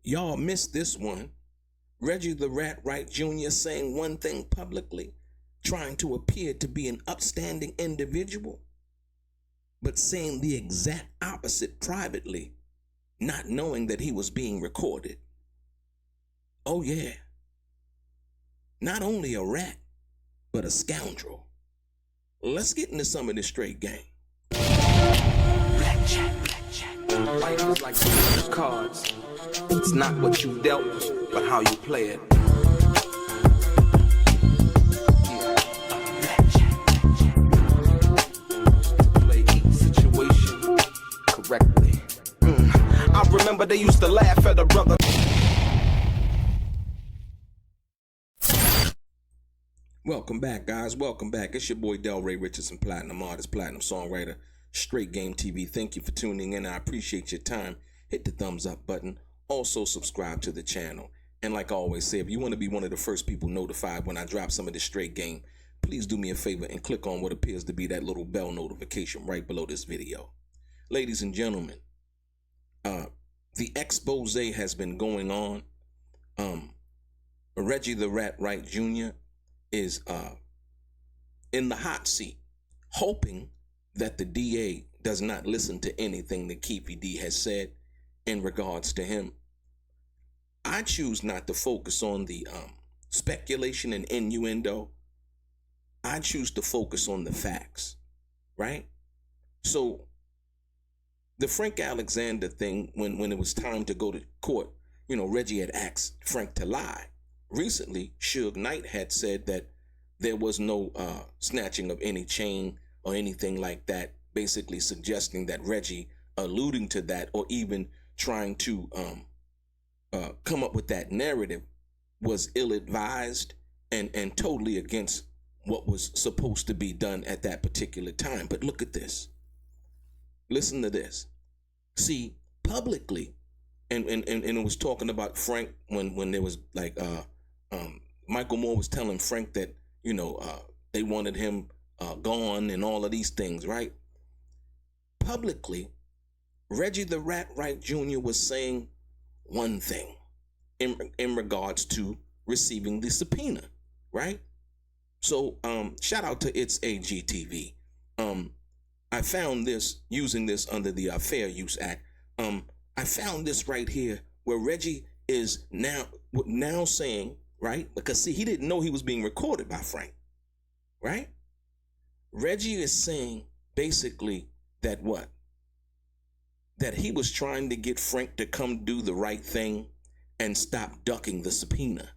Y'all missed this one. Reggie the Rat Wright Jr. saying one thing publicly, trying to appear to be an upstanding individual, but saying the exact opposite privately, not knowing that he was being recorded. Oh yeah. Not only a rat, but a scoundrel. Let's get into some of this straight game. Life is like those cards. It's not what you dealt, but how you play it. Play each situation correctly. I remember they used to laugh at a brother. Welcome back, guys. Welcome back. It's your boy DELRAY, Richardson, platinum artist, platinum songwriter, Straight Game TV. Thank you for tuning in. I appreciate your time. Hit the thumbs up button. Also, subscribe to the channel. And like I always say, if you want to be one of the first people notified when I drop some of this straight game, please do me a favor and click on what appears to be that little bell notification right below this video. Ladies and gentlemen, the expose has been going on. Reggie the Rat Wright Jr. is in the hot seat, hoping that the DA does not listen to anything that Keefy D has said in regards to him. I choose not to focus on the speculation and innuendo. I choose to focus on the facts, right? So the Frank Alexander thing, when it was time to go to court, you know, Reggie had asked Frank to lie. Recently, Suge Knight had said that there was no snatching of any chain or anything like that, basically suggesting that Reggie alluding to that or even trying to come up with that narrative was ill-advised and totally against what was supposed to be done at that particular time. But look at this. Listen to this. See, publicly, and it was talking about Frank when there was like Michael Moore was telling Frank that, you know, they wanted him gone and all of these things, right? Publicly, Reggie the Rat Wright Jr. was saying one thing in regards to receiving the subpoena, right? So shout out to It's AGTV. I found this, using this under the Fair Use Act. I found this right here where Reggie is now saying, right? Because see, he didn't know he was being recorded by Frank, right? Reggie is saying basically that what? That he was trying to get Frank to come do the right thing and stop ducking the subpoena.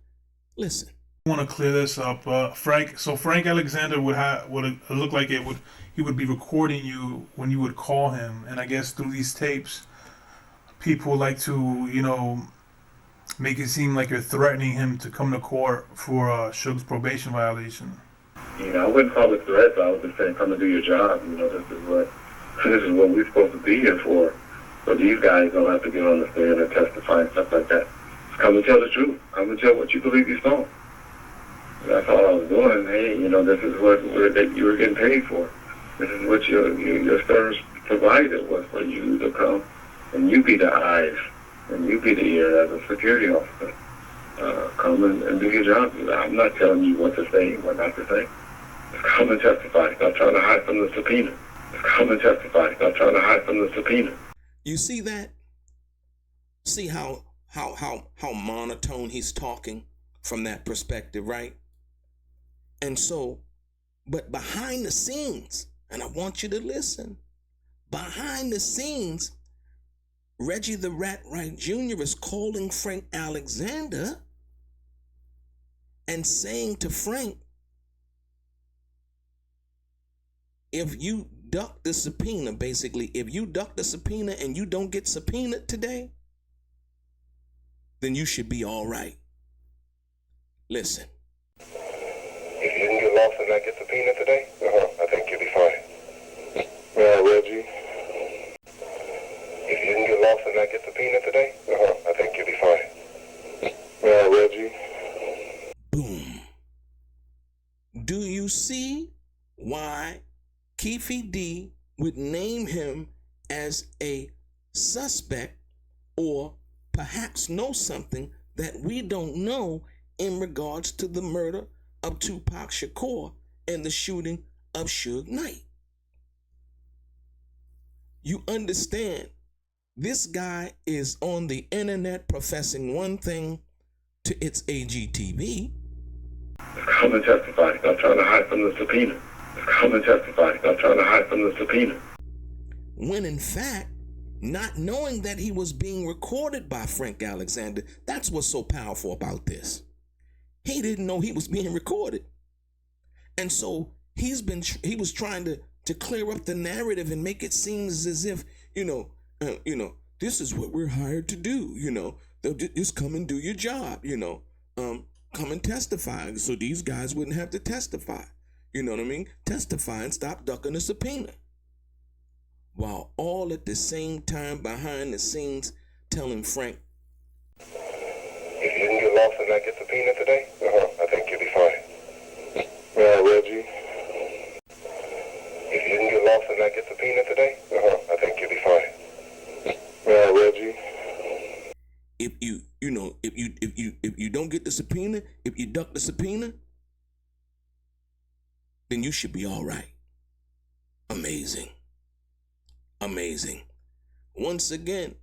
Listen. I want to clear this up. Frank Alexander would look like he would be recording you when you would call him, and I guess through these tapes, people like to, you know, make it seem like you're threatening him to come to court for Suge's probation violation. You know, I wouldn't call it threats. I would just say, come and do your job. You know, this is what we're supposed to be here for. So these guys don't have to get on the stand and testify and stuff like that. Just come and tell the truth. Come and tell what you believe you saw. That's all I was doing. Hey, you know, this is what you were getting paid for. This is what your service provided was for you to come and you be the eyes and you be the ear as a security officer. Come and do your job. I'm not telling you what to say, what not to say. Just come and testify. Stop trying to hide from the subpoena. Just come and testify. Stop trying to hide from the subpoena. You see that? See how monotone he's talking from that perspective, right? And so, but behind the scenes, and I want you to listen, behind the scenes, Reggie the Rat Wright Jr. is calling Frank Alexander and saying to Frank, if you duck the subpoena, basically, if you duck the subpoena and you don't get subpoenaed today, then you should be all right. Listen. If you didn't get lost and not get subpoenaed today, I think you'll be fine. Reggie. If you didn't get lost and not get subpoenaed today, I think you'll be fine. Reggie. Boom. Do you see why Keefy D would name him as a suspect or perhaps know something that we don't know in regards to the murder of 2Pac Shakur and the shooting of Suge Knight. You understand, this guy is on the internet professing one thing to its AGTV. Come and testify. Stop trying to hide from the subpoena. Come and testify. Stop trying to hide from the subpoena. When in fact, not knowing that he was being recorded by Frank Alexander, that's what's so powerful about this. He didn't know he was being recorded. And so he was trying to clear up the narrative and make it seem as if, this is what we're hired to do, just come and do your job, come and testify. So these guys wouldn't have to testify. You know what I mean? Testify and stop ducking the subpoena. While all at the same time behind the scenes telling Frank, if you didn't get lost and not get subpoenaed today, I think you'll be fine. Yeah, Reggie. If you didn't get lost and not get subpoenaed today, I think you'll be fine. Yeah, Reggie. if you don't get the subpoena, if you duck the subpoena, then you should be all right. Amazing. Amazing. Once again,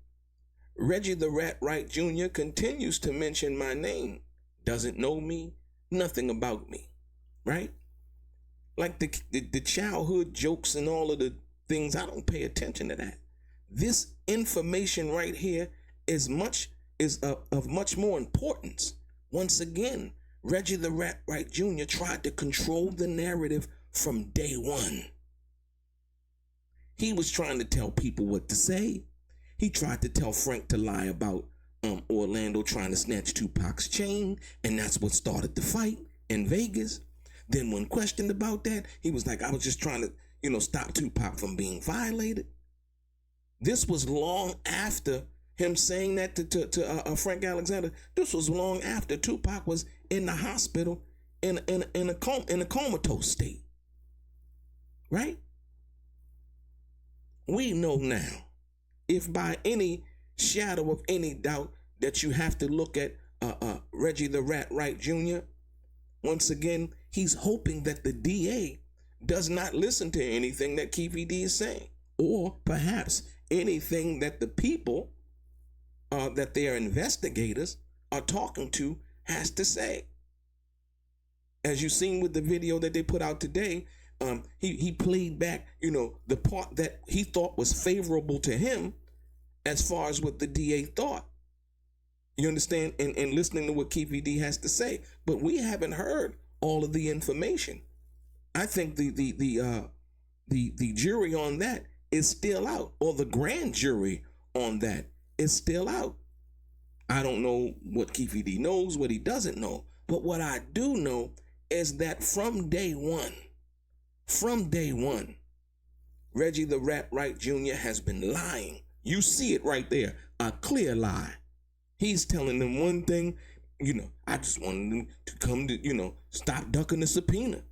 Reggie the Rat Wright Jr. continues to mention my name. Doesn't know me, nothing about me, right? Like the childhood jokes and all of the things, I don't pay attention to that. This information right here is of much more importance. Once again, Reggie the Rat Wright Jr. tried to control the narrative from day one. He was trying to tell people what to say. He tried to tell Frank to lie about Orlando trying to snatch 2Pac's chain, and that's what started the fight in Vegas. Then when questioned about that, he was like, I was just trying to, stop 2Pac from being violated. This was long after him saying that to Frank Alexander. This was long after 2Pac was in the hospital in a comatose state. Right? We know now, if by any shadow of any doubt that you have to look at Reggie the Rat Wright Jr., once again, he's hoping that the DA does not listen to anything that Keefe D is saying, or perhaps anything that the people that their investigators are talking to has to say. As you've seen with the video that they put out today, he played back, the part that he thought was favorable to him as far as what the DA thought. You understand? And listening to what Keefe D has to say. But we haven't heard all of the information. I think the jury on that is still out, or the grand jury on that is still out. I don't know what Keefe D knows, what he doesn't know. But what I do know is that from day one, Reggie the Rat Wright Jr. has been lying. You see it right there, a clear lie. He's telling them one thing, I just wanted him to come to, stop ducking the subpoena,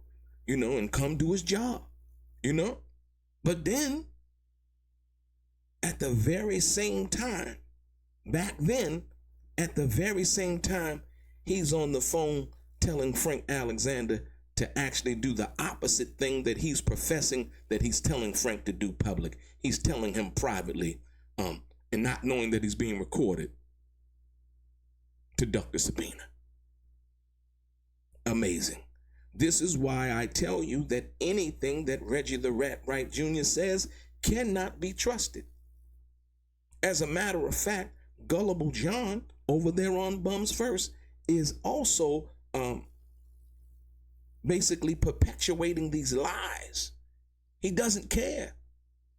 and come do his job, But then, at the very same time, back then, at the very same time, he's on the phone telling Frank Alexander to actually do the opposite thing that he's professing that he's telling Frank to do public. He's telling him privately, and not knowing that he's being recorded, to duck the subpoena. Amazing. This is why I tell you that anything that Reggie the Rat Wright Jr. says cannot be trusted. As a matter of fact, Gullible John over there on Bums First is also basically perpetuating these lies. He doesn't care.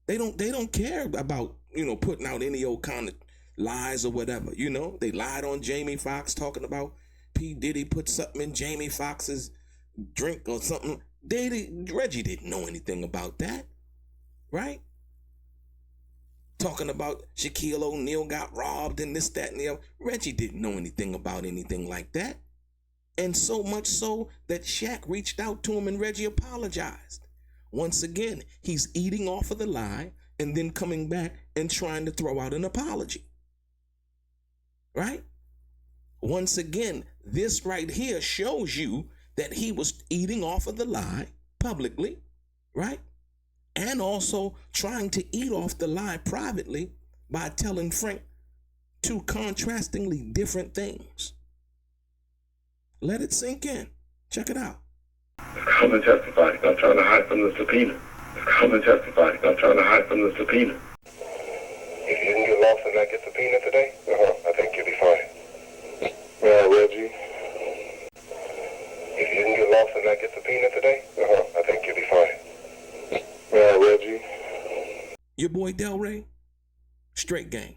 They don't care about, putting out any old kind of lies or whatever. They lied on Jamie Foxx talking about P. Diddy put something in Jamie Foxx's drink or something. Reggie didn't know anything about that, right? Talking about Shaquille O'Neal got robbed and this, that, and the other. Reggie didn't know anything about anything like that. And so much so that Shaq reached out to him and Reggie apologized. Once again, he's eating off of the lie and then coming back and trying to throw out an apology. right? Once again, this right here shows you that he was eating off of the lie publicly, right? And also trying to eat off the lie privately by telling Frank two contrastingly different things. Let it sink in. Check it out. Come and testify. Stop trying to hide from the subpoena. Come and testify. Stop trying to hide from the subpoena. If you didn't get lost in that get subpoena today, I think you'll be fine. Yeah, Reggie. If you didn't get lost in that get subpoena today, I think you'll be fine. Yeah, Reggie. Your boy DELRAY, straight gang.